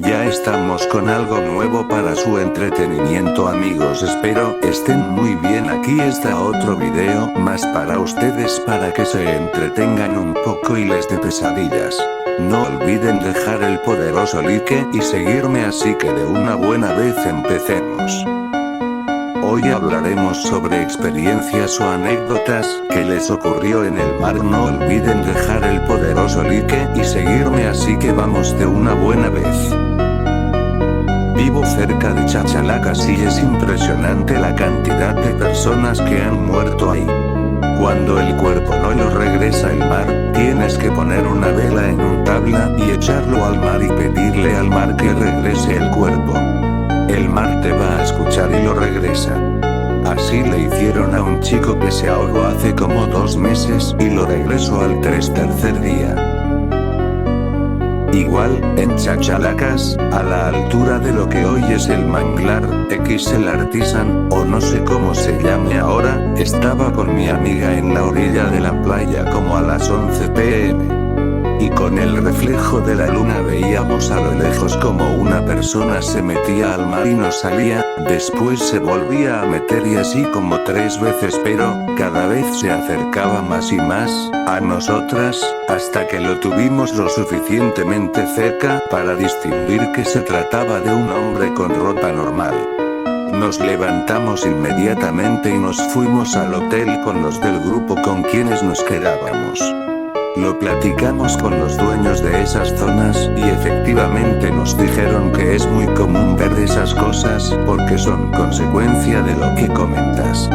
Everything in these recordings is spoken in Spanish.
Ya estamos con algo nuevo para su entretenimiento, amigos, espero estén muy bien. Aquí está otro video más para ustedes para que se entretengan un poco y les dé pesadillas. No olviden dejar el poderoso like y seguirme, así que de una buena vez empecemos. Hoy hablaremos sobre experiencias o anécdotas que les ocurrió en el mar. No olviden dejar el poderoso like y seguirme, así que vamos de una buena vez. Vivo cerca de Chachalacas y es impresionante la cantidad de personas que han muerto ahí. Cuando el cuerpo no lo regresa al mar, tienes que poner una vela en un tabla y echarlo al mar y pedirle al mar que regrese el cuerpo. El mar te va a escuchar y lo regresa. Así le hicieron a un chico que se ahogó hace como 2 meses y lo regresó al tercer día. Igual, en Chachalacas, a la altura de lo que hoy es el manglar, el Artisan, o no sé cómo se llame ahora, estaba con mi amiga en la orilla de la playa como a las 11 p.m. Y con el reflejo de la luna veíamos a lo lejos como una persona se metía al mar y no salía, después se volvía a meter y así como 3 veces, pero cada vez se acercaba más y más a nosotras, hasta que lo tuvimos lo suficientemente cerca para distinguir que se trataba de un hombre con ropa normal. Nos levantamos inmediatamente y nos fuimos al hotel con los del grupo con quienes nos quedábamos. Lo platicamos con los dueños de esas zonas y efectivamente nos dijeron que es muy común ver esas cosas porque son consecuencia de lo que comentas.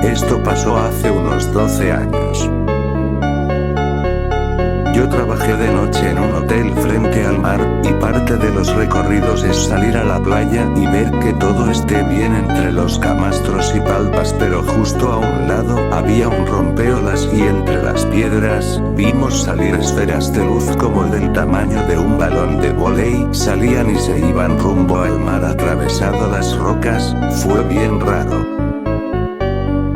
Esto pasó hace unos 12 años. Yo trabajé de noche en un hotel frente al mar, y parte de los recorridos es salir a la playa y ver que todo esté bien entre los camastros y palpas, pero justo a un lado había un rompeolas y entre las piedras vimos salir esferas de luz como del tamaño de un balón de vóley, salían y se iban rumbo al mar atravesado las rocas. Fue bien raro.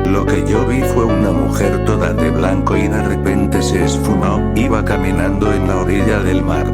Lo que yo vi fue una mujer toda de blanco y de repente se esfumó, iba caminando en la orilla del mar.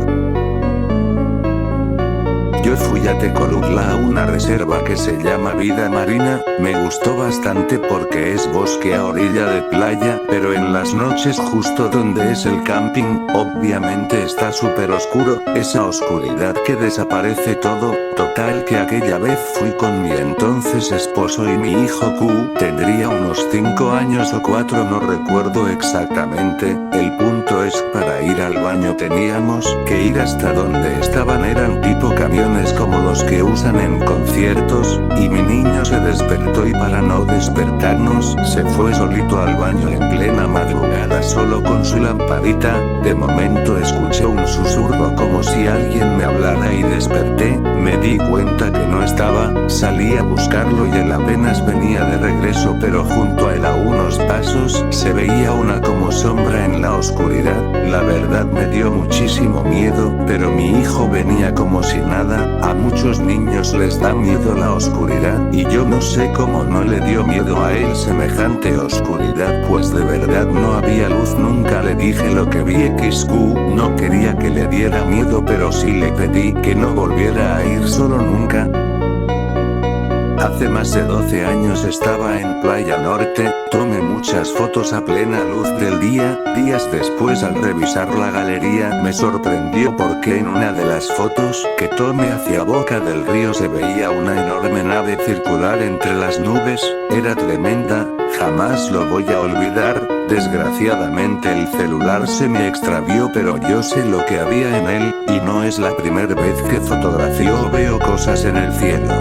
Yo fui a Tecolutla, a una reserva que se llama Vida Marina, me gustó bastante porque es bosque a orilla de playa, pero en las noches justo donde es el camping, obviamente está súper oscuro, esa oscuridad que desaparece todo. Total que aquella vez fui con mi entonces esposo y mi hijo Q, tendría unos 5 años o 4, no recuerdo exactamente. El punto es que para ir al baño teníamos que ir hasta donde estaban, eran tipo camiones como los que usan en conciertos, y mi niño se despertó y para no despertarnos, se fue solito al baño en plena madrugada solo con su lamparita. De momento escuché un susurro como si alguien me hablara y desperté, me di cuenta que no estaba, salí a buscarlo y él apenas venía de regreso, pero junto a él a unos pasos se veía una como sombra en la oscuridad. La verdad me dio muchísimo miedo, pero mi hijo venía como si nada. A muchos niños les da miedo la oscuridad, y yo no sé cómo no le dio miedo a él semejante oscuridad, pues de verdad no había luz. Nunca le dije lo que vi XQ, no quería que le diera miedo, pero sí le pedí que no volviera a ir solo nunca. Hace más de 12 años estaba en Playa Norte, tomé muchas fotos a plena luz del día. Días después, al revisar la galería, me sorprendió porque en una de las fotos que tomé hacia boca del río se veía una enorme nave circular entre las nubes. Era tremenda, jamás lo voy a olvidar. Desgraciadamente el celular se me extravió, pero yo sé lo que había en él, y no es la primera vez que fotografío o veo cosas en el cielo.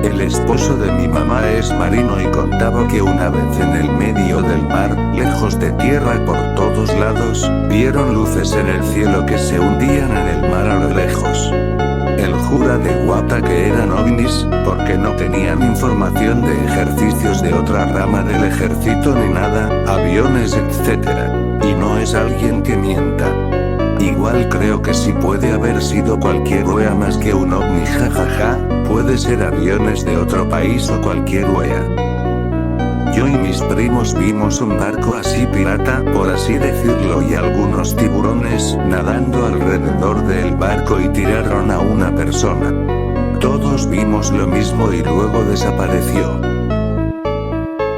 El esposo de mi mamá es marino y contaba que una vez en el medio del mar, lejos de tierra por todos lados, vieron luces en el cielo que se hundían en el mar a lo lejos. Él jura de guata que eran ovnis, porque no tenían información de ejercicios de otra rama del ejército ni nada, aviones etc. Y no es alguien que mienta. Igual creo que sí puede haber sido cualquier wea más que un ovni, jajaja, puede ser aviones de otro país o cualquier wea. Yo y mis primos vimos un barco así pirata, por así decirlo, y algunos tiburones nadando alrededor del barco y tiraron a una persona. Todos vimos lo mismo y luego desapareció.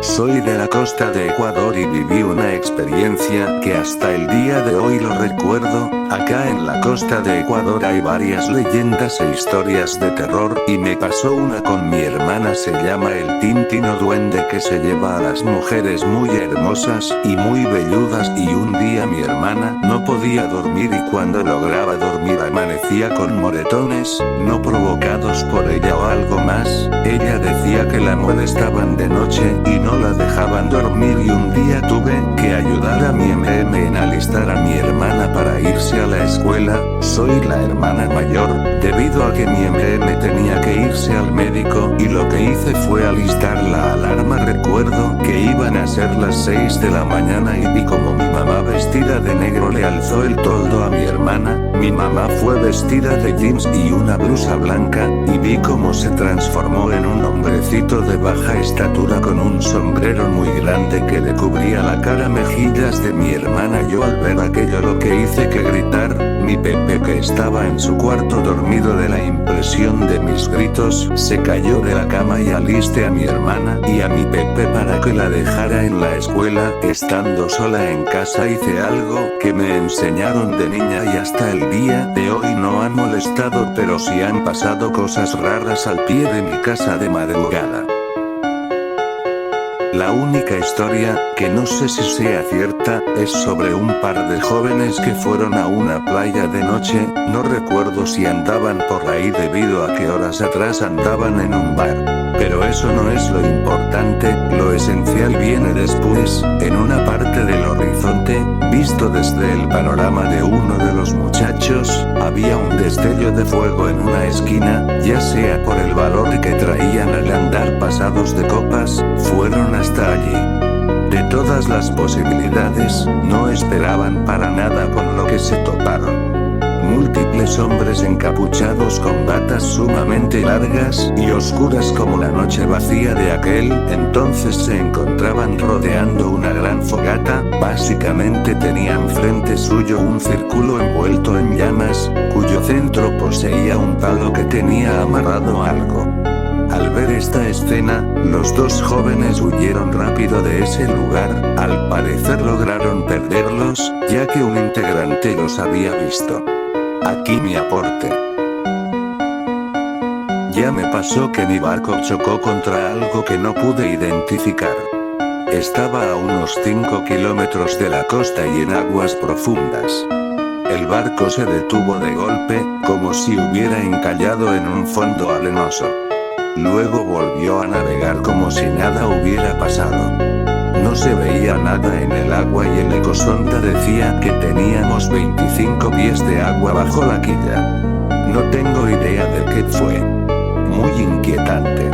Soy de la costa de Ecuador y viví una experiencia que hasta el día de hoy lo recuerdo. Acá en la costa de Ecuador hay varias leyendas e historias de terror, y me pasó una con mi hermana. Se llama el Tintino Duende, que se lleva a las mujeres muy hermosas y muy velludas, y un día mi hermana no podía dormir y cuando lograba dormir amanecía con moretones, no provocados por ella o algo más. Ella decía que la molestaban de noche y no la dejaban dormir, y un día tuve que ayudar a mi MM en alistar a mi hermana para irse a la escuela. Soy la hermana mayor, debido a que mi MM tenía que irse al médico, y lo que hice fue alistar la alarma. Recuerdo que iban a ser las 6 de la mañana y vi como mi mamá vestida de negro le alzó el toldo a mi hermana. Mi mamá fue vestida de jeans y una blusa blanca, y vi cómo se transformó en un hombrecito de baja estatura con un sombrero muy grande que le cubría la cara, mejillas de mi hermana. Yo al ver aquello lo que hice que gritar. Mi Pepe, que estaba en su cuarto dormido de la impresión de mis gritos, se cayó de la cama y alisté a mi hermana y a mi Pepe para que la dejara en la escuela. Estando sola en casa hice algo que me enseñaron de niña y hasta el día de hoy no han molestado, pero sí han pasado cosas raras al pie de mi casa de madrugada. La única historia, que no sé si sea cierta, es sobre un par de jóvenes que fueron a una playa de noche. No recuerdo si andaban por ahí debido a que horas atrás andaban en un bar. Pero eso no es lo importante, lo esencial viene después. En una parte del horizonte, visto desde el panorama de uno de los muchachos, había un destello de fuego en una esquina, ya sea por el valor que traían al andar pasados de copas, fueron hasta allí. De todas las posibilidades, no esperaban para nada con lo que se toparon. Múltiples hombres encapuchados con batas sumamente largas y oscuras como la noche vacía de aquel entonces se encontraban rodeando una gran fogata. Básicamente tenían frente suyo un círculo envuelto en llamas, cuyo centro poseía un palo que tenía amarrado algo. Al ver esta escena, los dos jóvenes huyeron rápido de ese lugar. Al parecer lograron perderlos, ya que un integrante los había visto. Aquí mi aporte. Ya me pasó que mi barco chocó contra algo que no pude identificar. Estaba a unos 5 kilómetros de la costa y en aguas profundas. El barco se detuvo de golpe, como si hubiera encallado en un fondo arenoso. Luego volvió a navegar como si nada hubiera pasado. No se veía nada en el agua y el ecosonda decía que teníamos 25 pies de agua bajo la quilla. No tengo idea de qué fue. Muy inquietante.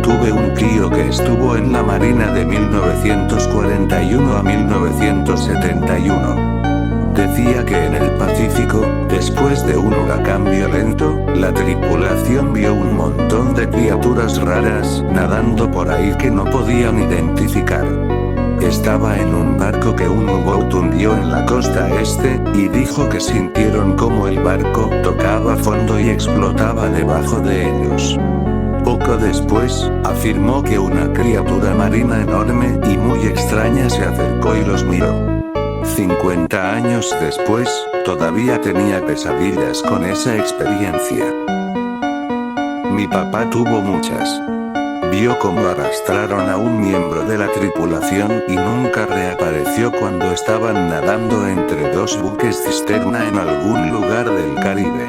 Tuve un tío que estuvo en la Marina de 1941 a 1971. Decía que en el Pacífico, después de un huracán violento, la tripulación vio un montón de criaturas raras nadando por ahí que no podían identificar. Estaba en un barco que un U-boat hundió en la costa este, y dijo que sintieron como el barco tocaba fondo y explotaba debajo de ellos. Poco después, afirmó que una criatura marina enorme y muy extraña se acercó y los miró. 50 años después, todavía tenía pesadillas con esa experiencia. Mi papá tuvo muchas. Vio cómo arrastraron a un miembro de la tripulación y nunca reapareció cuando estaban nadando entre dos buques cisterna en algún lugar del Caribe.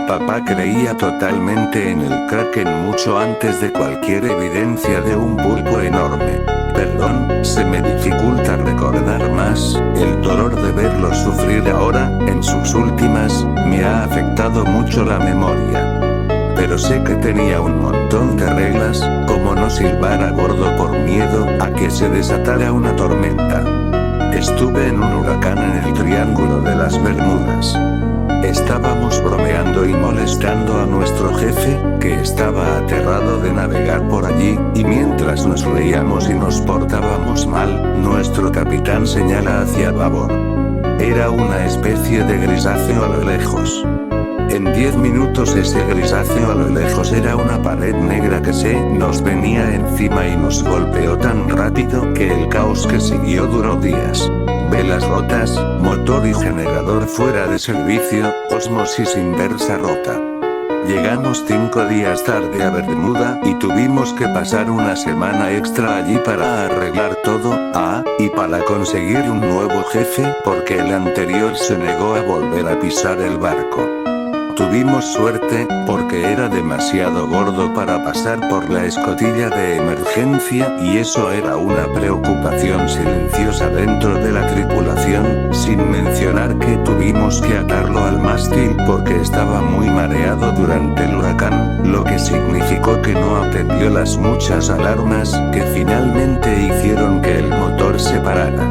Papá creía totalmente en el Kraken mucho antes de cualquier evidencia de un pulpo enorme. Perdón, se me dificulta recordar más, el dolor de verlo sufrir ahora, en sus últimas, me ha afectado mucho la memoria. Pero sé que tenía un montón de reglas, como no silbar a bordo por miedo a que se desatara una tormenta. Estuve en un huracán en el Triángulo de las Bermudas. Estábamos bromeando y molestando a nuestro jefe, que estaba aterrado de navegar por allí, y mientras nos reíamos y nos portábamos mal, nuestro capitán señala hacia babor. Era una especie de grisáceo a lo lejos. En 10 minutos ese grisáceo a lo lejos era una pared negra que se nos venía encima y nos golpeó tan rápido que el caos que siguió duró días. Velas rotas, motor y generador fuera de servicio, osmosis inversa rota. Llegamos 5 días tarde a Bermuda y tuvimos que pasar una semana extra allí para arreglar todo, y para conseguir un nuevo jefe porque el anterior se negó a volver a pisar el barco. Tuvimos suerte, porque era demasiado gordo para pasar por la escotilla de emergencia y eso era una preocupación silenciosa dentro de la tripulación, sin mencionar que tuvimos que atarlo al mástil porque estaba muy mareado durante el huracán, lo que significó que no atendió las muchas alarmas que finalmente hicieron que el motor se parara.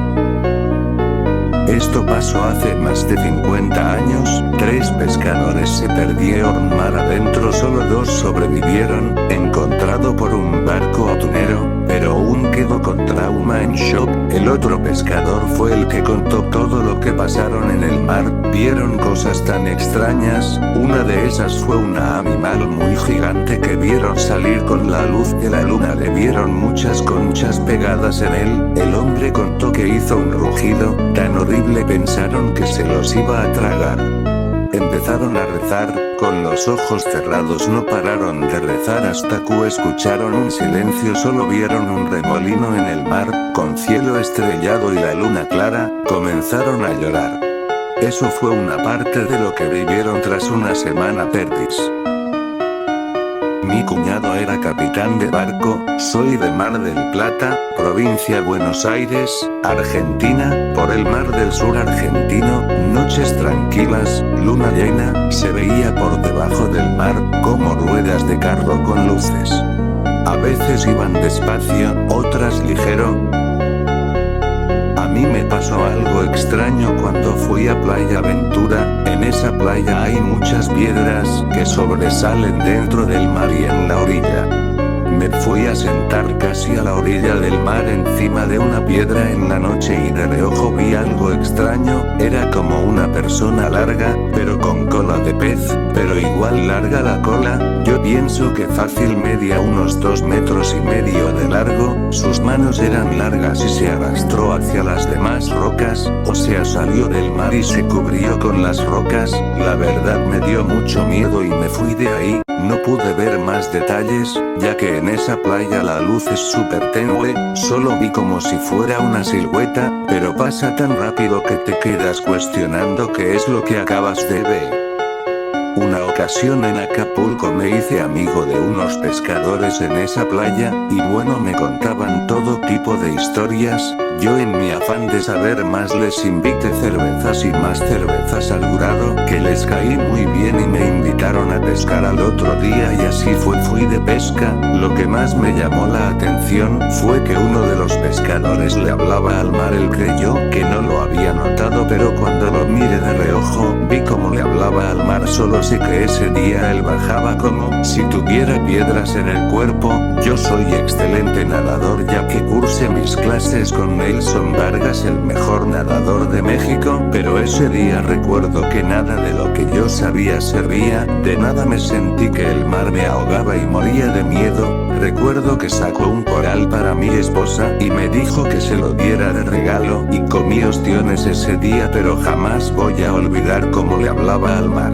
Esto pasó hace más de 50 años, 3 pescadores se perdieron mar adentro, solo 2 sobrevivieron, encontrado por un barco atunero, pero aún quedó con trauma en shock. El otro pescador fue el que contó todo lo que pasaron en el mar, vieron cosas tan extrañas, una de esas fue un animal muy gigante que vieron salir con la luz de la luna, le vieron muchas conchas pegadas en él, el hombre contó que hizo un rugido tan horrible pensaron que se los iba a tragar. Empezaron a rezar, con los ojos cerrados no pararon de rezar hasta que escucharon un silencio, solo vieron un remolino en el mar, con cielo estrellado y la luna clara, comenzaron a llorar. Eso fue una parte de lo que vivieron tras una semana perdis. Mi cuñado era capitán de barco, soy de Mar del Plata, provincia Buenos Aires, Argentina, por el Mar del Sur argentino, noches tranquilas, luna llena, se veía por debajo del mar, como ruedas de carro con luces. A veces iban despacio, otras ligero. A mí me pasó algo extraño cuando fui a Playa Ventura, en esa playa hay muchas piedras que sobresalen dentro del mar y en la orilla. Me fui a sentar casi a la orilla del mar encima de una piedra en la noche y de reojo vi algo extraño, era como una persona larga, pero con cola de pez, pero igual larga la cola, yo pienso que fácil media unos 2,5 metros de largo, sus manos eran largas y se arrastró hacia las demás rocas, o sea salió del mar y se cubrió con las rocas, la verdad me dio mucho miedo y me fui de ahí. No pude ver más detalles, ya que en esa playa la luz es súper tenue, solo vi como si fuera una silueta, pero pasa tan rápido que te quedas cuestionando qué es lo que acabas de ver. Una ocasión en Acapulco me hice amigo de unos pescadores en esa playa, y bueno me contaban todo tipo de historias, yo en mi afán de saber más les invité cervezas y más cervezas al grado que les caí muy bien y me invitaron a pescar al otro día y así fui de pesca, lo que más me llamó la atención fue que uno de los pescadores le hablaba al mar, él creyó que no lo había notado pero cuando lo miré de reojo vi cómo le hablaba al mar, solo sé que ese día él bajaba como si tuviera piedras en el cuerpo, yo soy excelente nadador ya que cursé mis clases con Nelson Vargas, el mejor nadador de México, pero ese día recuerdo que nada de lo que yo sabía servía, de nada me sentí que el mar me ahogaba y moría de miedo, recuerdo que sacó un coral para mi esposa y me dijo que se lo diera de regalo y comí ostiones ese día pero jamás voy a olvidar cómo le hablaba al mar.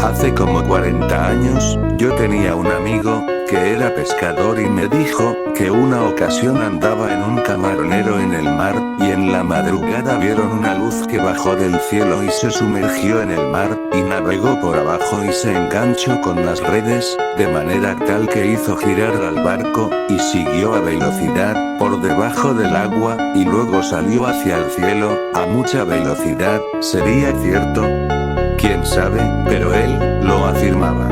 Hace como 40 años, yo tenía un amigo que era pescador y me dijo que una ocasión andaba en un camaronero en el mar, y en la madrugada vieron una luz que bajó del cielo y se sumergió en el mar, y navegó por abajo y se enganchó con las redes, de manera tal que hizo girar al barco, y siguió a velocidad, por debajo del agua, y luego salió hacia el cielo, a mucha velocidad, ¿sería cierto? Quién sabe, pero él lo afirmaba.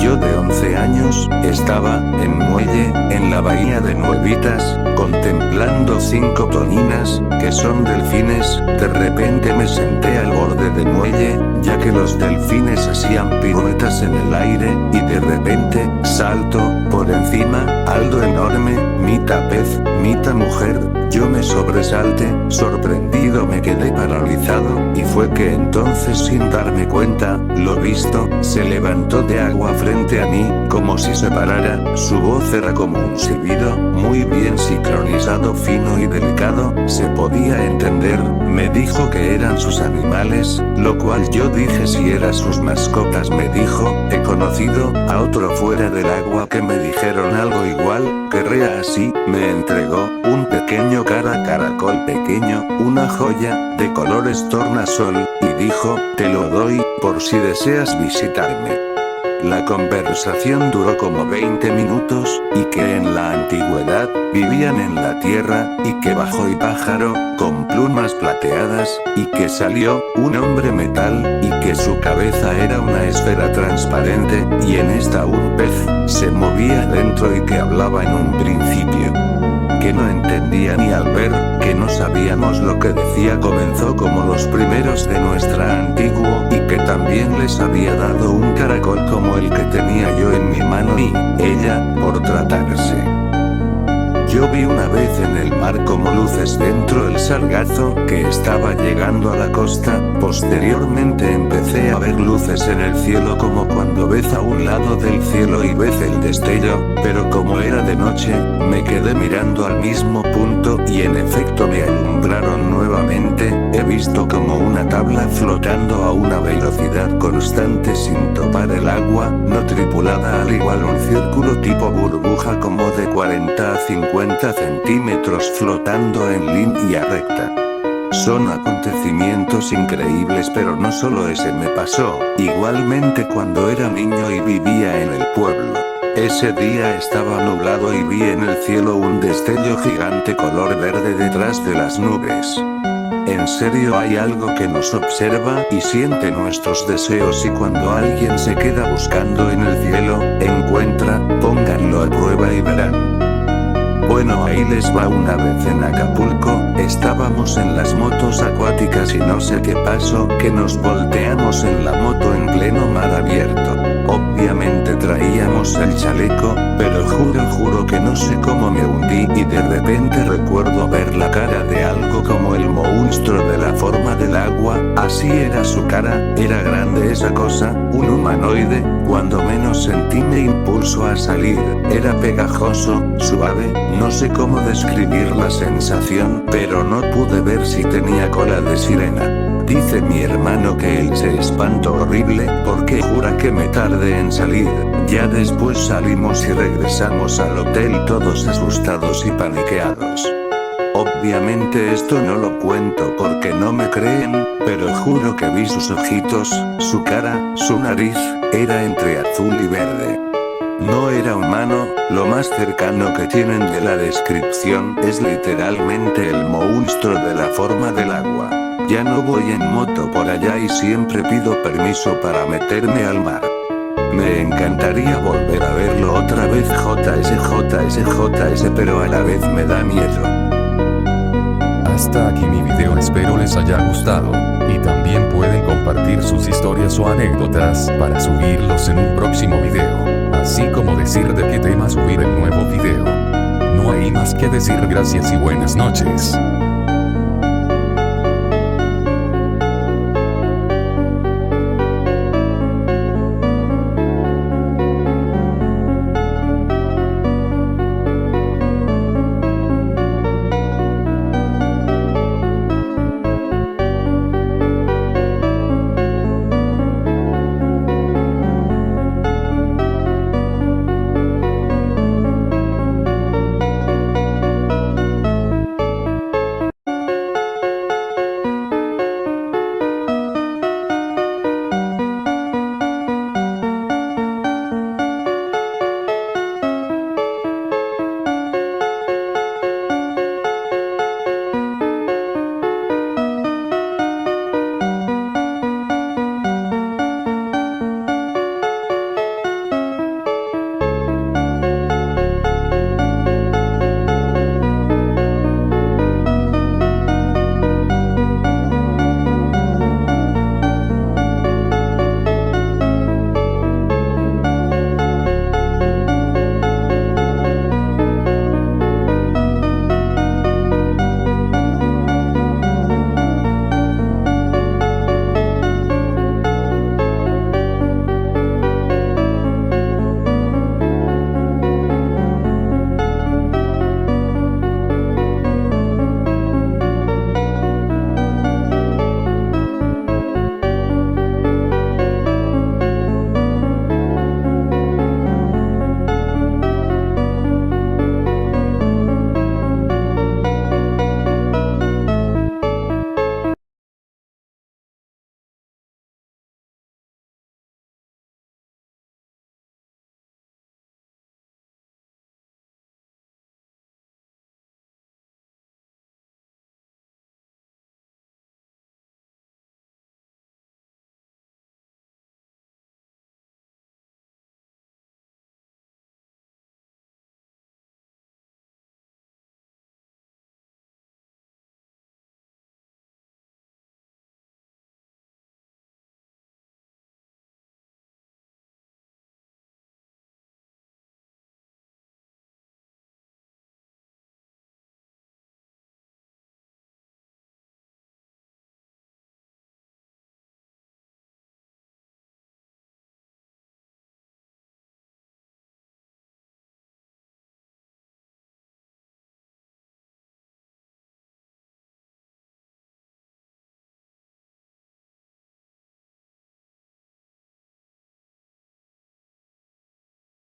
Yo de 11 años, estaba, en muelle, en la bahía de Nuevitas, contemplando 5 toninas, que son delfines, de repente me senté al borde de muelle, ya que los delfines hacían piruetas en el aire, y de repente, salto, por encima, algo enorme, mitad pez, mitad mujer. Yo me sobresalté, sorprendido me quedé paralizado, y fue que entonces sin darme cuenta, lo visto, se levantó de agua frente a mí, como si se parara, su voz era como un silbido, muy bien sincronizado, fino y delicado, se podía entender, me dijo que eran sus animales, lo cual yo dije si eran sus mascotas. Me dijo, he conocido a otro fuera del agua que me dijeron algo igual, querría así, me entregó un pequeño caracol pequeño, una joya, de colores tornasol, y dijo, te lo doy, por si deseas visitarme. La conversación duró como 20 minutos, y que en la antigüedad, vivían en la tierra, y que bajo y pájaro, con plumas plateadas, y que salió, un hombre metal, y que su cabeza era una esfera transparente, y en esta un pez, se movía dentro y que hablaba en un principio. Que no entendía ni al ver, que no sabíamos lo que decía, comenzó como los primeros de nuestra antiguo, y que también les había dado un caracol como el que tenía yo en mi mano y, ella, por tratarse. Yo vi una vez en el mar como luces dentro del sargazo que estaba llegando a la costa, posteriormente empecé a ver luces en el cielo como cuando ves a un lado del cielo y ves el destello, pero como era de noche, me quedé mirando al mismo punto y en efecto me alumbraron nuevamente, he visto como una tabla flotando a una velocidad constante sin topar el agua, no tripulada, al igual un círculo tipo burbuja como de 40 a 50 centímetros flotando en línea recta. Son acontecimientos increíbles, pero no solo ese me pasó, igualmente cuando era niño y vivía en el pueblo. Ese día estaba nublado y vi en el cielo un destello gigante color verde detrás de las nubes. En serio, hay algo que nos observa y siente nuestros deseos, y cuando alguien se queda buscando en el cielo, encuentra, pónganlo a prueba y verán. Bueno, ahí les va. Una vez en Acapulco, estábamos en las motos acuáticas y no sé qué pasó, que nos volteamos en la moto en pleno mar abierto. Obviamente traíamos el chaleco, pero juro que no sé cómo me hundí y de repente recuerdo ver la cara de algo como el monstruo de la forma del agua, así era su cara, era grande esa cosa, un humanoide, cuando menos sentí me impulsó a salir, era pegajoso, suave, no sé cómo describir la sensación, pero no pude ver si tenía cola de sirena. Dice mi hermano que él se espantó horrible, porque jura que me tardé en salir, ya después salimos y regresamos al hotel todos asustados y paniqueados. Obviamente esto no lo cuento porque no me creen, pero juro que vi sus ojitos, su cara, su nariz, era entre azul y verde. No era humano, lo más cercano que tienen de la descripción es literalmente el monstruo de la forma del agua. Ya no voy en moto por allá y siempre pido permiso para meterme al mar. Me encantaría volver a verlo otra vez, JS, pero a la vez me da miedo. Hasta aquí mi video, espero les haya gustado, y también pueden compartir sus historias o anécdotas para subirlos en un próximo video, así como decir de qué tema subir el nuevo video. No hay más que decir, gracias y buenas noches.